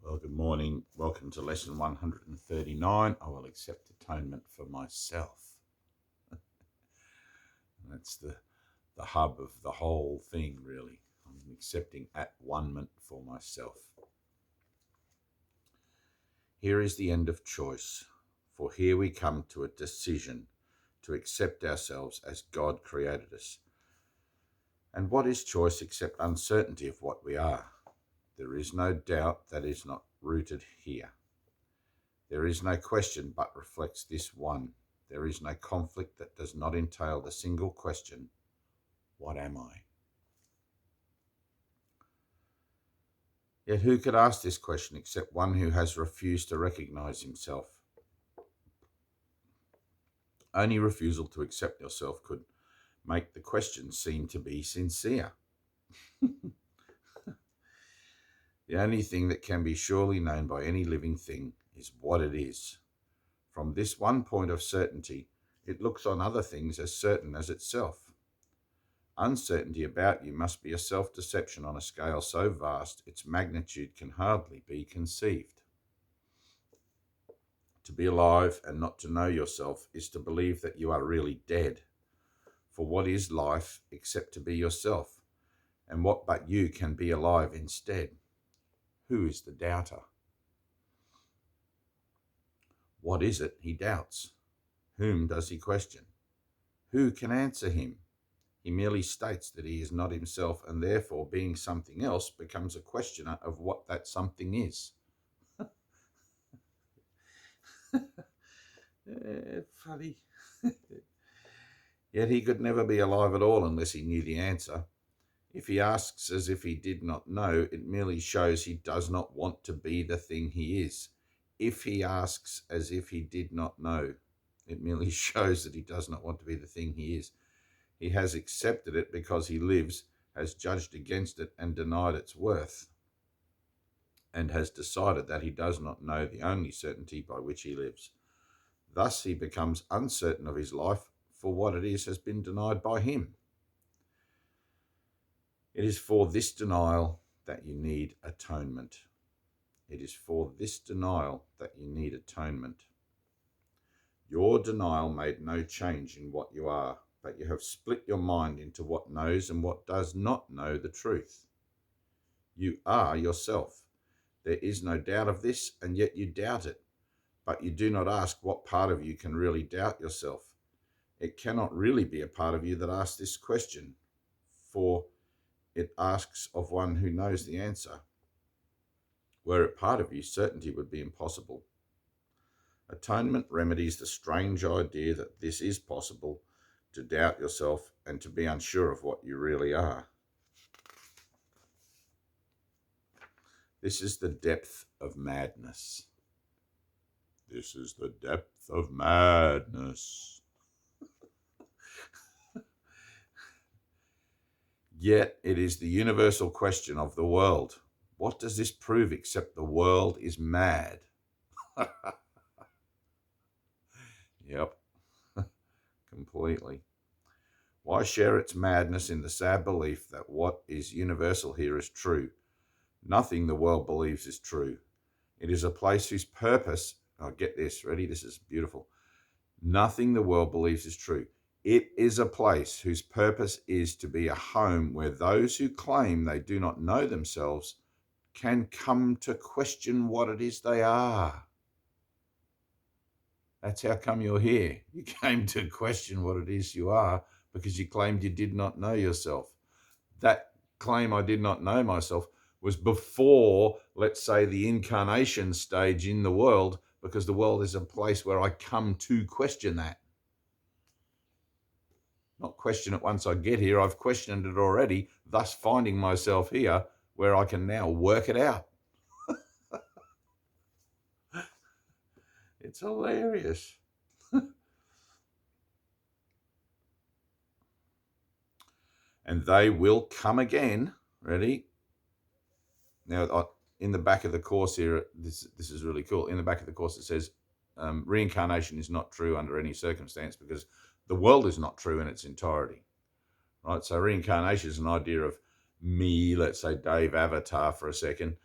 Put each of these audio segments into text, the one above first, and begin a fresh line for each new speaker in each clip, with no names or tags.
Well, good morning. Welcome to lesson 139. I will accept atonement for myself. And that's the hub of the whole thing, really. I'm accepting at-one-ment for myself. Here is the end of choice, for here we come to a decision to accept ourselves as God created us. And what is choice except uncertainty of what we are? There is no doubt that is not rooted here. There is no question but reflects this one. There is no conflict that does not entail the single question, what am I? Yet who could ask this question except one who has refused to recognize himself? Only refusal to accept yourself could make the question seem to be sincere. The only thing that can be surely known by any living thing is what it is. From this one point of certainty, it looks on other things as certain as itself. Uncertainty about you must be a self-deception on a scale so vast its magnitude can hardly be conceived. To be alive and not to know yourself is to believe that you are really dead. For what is life except to be yourself? And what but you can be alive instead? Who is the doubter? What is it he doubts? Whom does he question? Who can answer him? He merely states that he is not himself, and therefore, being something else, becomes a questioner of what that something is. Funny. Yet he could never be alive at all unless he knew the answer. If he asks as if he did not know, it merely shows he does not want to be the thing he is. If he asks as if he did not know, it merely shows that he does not want to be the thing he is. He has accepted it because he lives, has judged against it and denied its worth, and has decided that he does not know the only certainty by which he lives. Thus he becomes uncertain of his life, for what it is has been denied by him. It is for this denial that you need atonement. It is for this denial that you need atonement. Your denial made no change in what you are, but you have split your mind into what knows and what does not know the truth. You are yourself. There is no doubt of this, and yet you doubt it. But you do not ask what part of you can really doubt yourself. It cannot really be a part of you that asks this question, for it asks of one who knows the answer. Were it part of you, certainty would be impossible. Atonement remedies the strange idea that this is possible, to doubt yourself and to be unsure of what you really are. This is the depth of madness. This is the depth of madness. Yet it is the universal question of the world. What does this prove except the world is mad? Yep, completely. Why share its madness in the sad belief that what is universal here is true? Nothing the world believes is true. It is a place whose purpose, get this, ready? This is beautiful. Nothing the world believes is true. It is a place whose purpose is to be a home where those who claim they do not know themselves can come to question what it is they are. That's how come you're here. You came to question what it is you are because you claimed you did not know yourself. That claim, I did not know myself, was before, let's say, the incarnation stage in the world, because the world is a place where I come to question that. Not question it once I get here. I've questioned it already, thus finding myself here where I can now work it out. It's hilarious. And they will come again. Ready? Now, in the back of the course here, this is really cool. In the back of the course, it says reincarnation is not true under any circumstance because the world is not true in its entirety. Right? So reincarnation is an idea of me, let's say Dave Avatar for a second,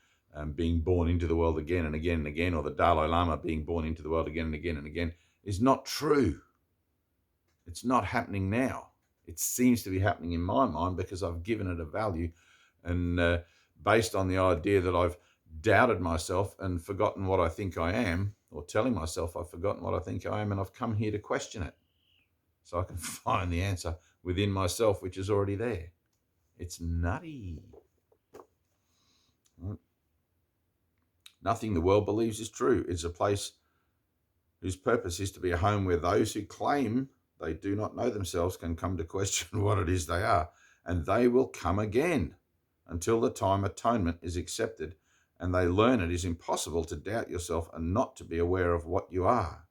being born into the world again and again and again, or the Dalai Lama being born into the world again and again and again, is not true. It's not happening now. It seems to be happening in my mind because I've given it a value, and based on the idea that I've doubted myself and forgotten what I think I am, or telling myself I've forgotten what I think I am, and I've come here to question it so I can find the answer within myself, which is already there. It's nutty. Right? Nothing the world believes is true. It's a place whose purpose is to be a home where those who claim they do not know themselves can come to question what it is they are, and they will come again until the time atonement is accepted and they learn it is impossible to doubt yourself and not to be aware of what you are.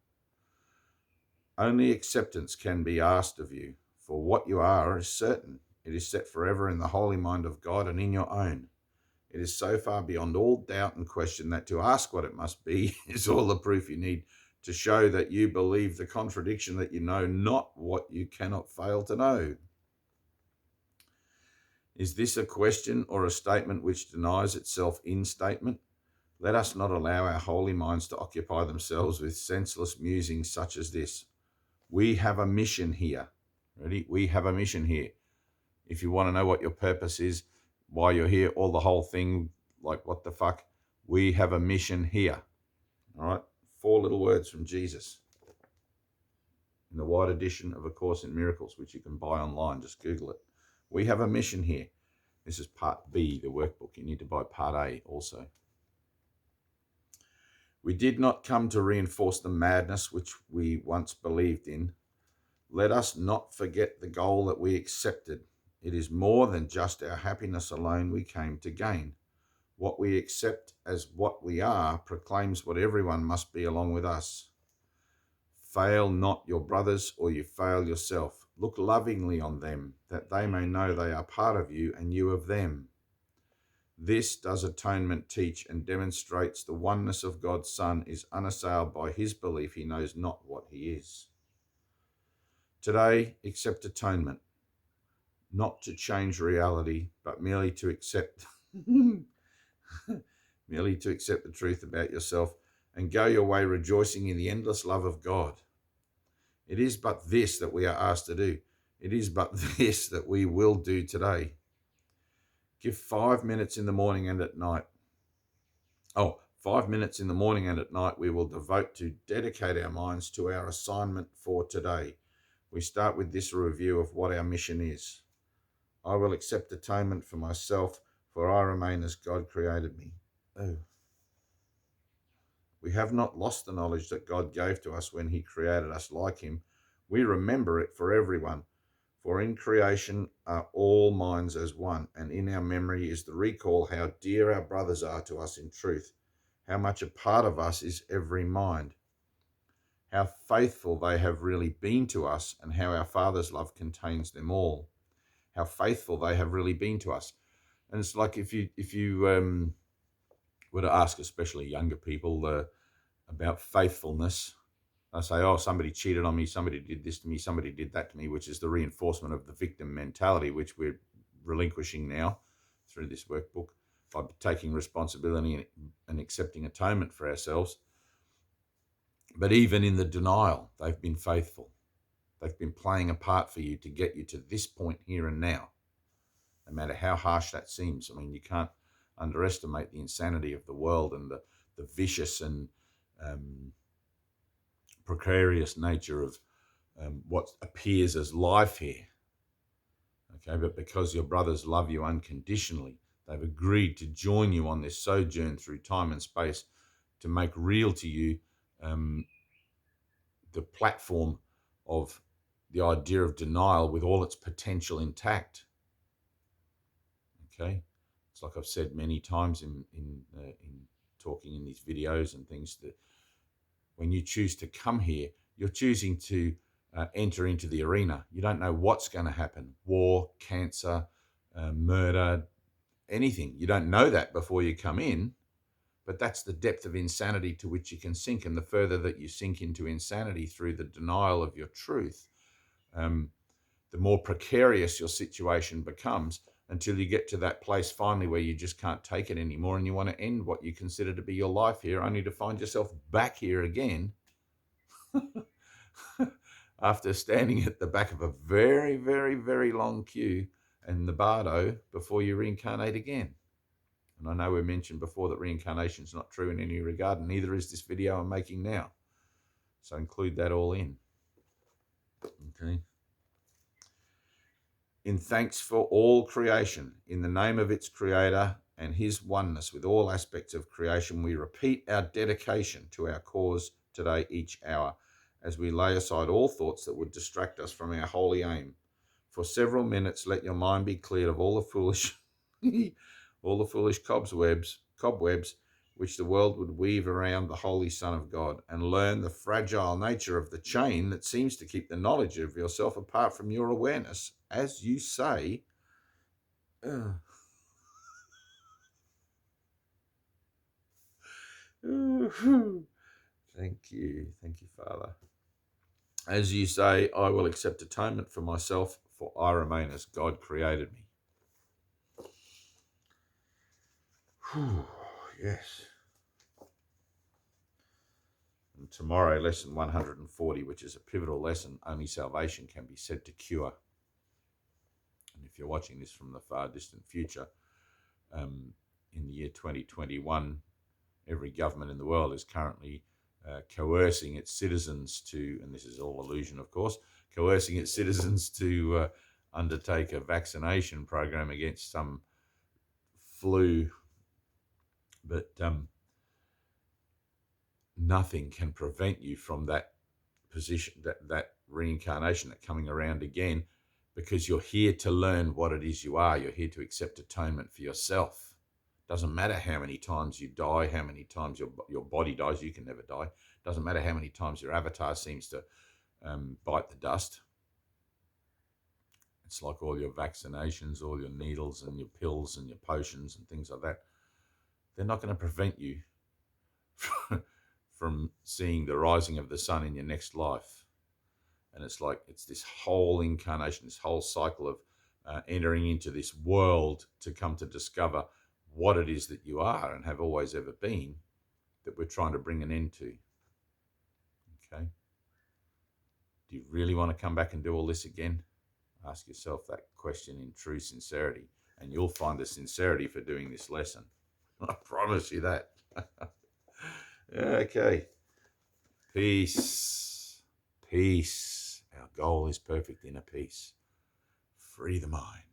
Only acceptance can be asked of you, for what you are is certain. It is set forever in the holy mind of God and in your own. It is so far beyond all doubt and question that to ask what it must be is all the proof you need to show that you believe the contradiction that you know not what you cannot fail to know. Is this a question or a statement which denies itself in statement? Let us not allow our holy minds to occupy themselves with senseless musings such as this. We have a mission here. Ready? We have a mission here. If you want to know what your purpose is, why you're here, all the whole thing, like what the fuck, we have a mission here. All right? 4 little words from Jesus in the white edition of A Course in Miracles, which you can buy online. Just Google it. We have a mission here. This is part B, the workbook. You need to buy part A also. We did not come to reinforce the madness which we once believed in. Let us not forget the goal that we accepted. It is more than just our happiness alone we came to gain. What we accept as what we are proclaims what everyone must be along with us. Fail not your brothers, or you fail yourself. Look lovingly on them, that they may know they are part of you and you of them. This does atonement teach and demonstrates the oneness of God's Son is unassailed by his belief he knows not what he is. Today, accept atonement, not to change reality, but merely to accept merely to accept the truth about yourself and go your way rejoicing in the endless love of God. It is but this that we are asked to do. It is but this that we will do today. Give 5 minutes in the morning and at night. 5 minutes in the morning and at night we will devote to dedicate our minds to our assignment for today. We start with this review of what our mission is. I will accept atonement for myself, for I remain as God created me. We have not lost the knowledge that God gave to us when he created us like him. We remember it for everyone. For in creation are all minds as one, and in our memory is the recall how dear our brothers are to us in truth, how much a part of us is every mind, how faithful they have really been to us, and how our Father's love contains them all. How faithful they have really been to us. And it's like if you were to ask especially younger people about faithfulness, they say, oh, somebody cheated on me, somebody did this to me, somebody did that to me, which is the reinforcement of the victim mentality, which we're relinquishing now through this workbook by taking responsibility and accepting atonement for ourselves. But even in the denial, they've been faithful. They've been playing a part for you to get you to this point here and now, no matter how harsh that seems. I mean, you can't underestimate the insanity of the world and the vicious and precarious nature of what appears as life here. Okay, but because your brothers love you unconditionally, they've agreed to join you on this sojourn through time and space to make real to you the platform of the idea of denial with all its potential intact. Okay, it's like I've said many times in talking in these videos and things, that when you choose to come here, you're choosing to enter into the arena. You don't know what's going to happen. War, cancer, murder, anything. You don't know that before you come in, but that's the depth of insanity to which you can sink. And the further that you sink into insanity through the denial of your truth, the more precarious your situation becomes, until you get to that place finally where you just can't take it anymore and you want to end what you consider to be your life here, only to find yourself back here again after standing at the back of a very, very, very long queue in the bardo before you reincarnate again. And I know we mentioned before that reincarnation is not true in any regard, and neither is this video I'm making now. So include that all in. Okay. In thanks for all creation, in the name of its creator and his oneness with all aspects of creation, we repeat our dedication to our cause today, each hour, as we lay aside all thoughts that would distract us from our holy aim. For several minutes, let your mind be cleared of all the foolish, cobwebs which the world would weave around the Holy Son of God, and learn the fragile nature of the chain that seems to keep the knowledge of yourself apart from your awareness, as you say. Thank you, Father. As you say, I will accept atonement for myself, for I remain as God created me. Yes. And tomorrow, lesson 140, which is a pivotal lesson, only salvation can be said to cure. And if you're watching this from the far distant future, in the year 2021, every government in the world is currently coercing its citizens to, and this is all illusion, of course, coercing its citizens to undertake a vaccination program against some flu. But nothing can prevent you from that position, that reincarnation, that coming around again, because you're here to learn what it is you are. You're here to accept atonement for yourself. Doesn't matter how many times you die, how many times your body dies. You can never die. Doesn't matter how many times your avatar seems to bite the dust. It's like all your vaccinations, all your needles and your pills and your potions and things like that. They're not going to prevent you from seeing the rising of the sun in your next life. And it's like, it's this whole incarnation, this whole cycle of entering into this world to come to discover what it is that you are and have always ever been, that we're trying to bring an end to. Okay? Do you really want to come back and do all this again? Ask yourself that question in true sincerity, and you'll find the sincerity for doing this lesson. I promise you that. Okay. Peace. Peace. Our goal is perfect inner peace. Free the mind.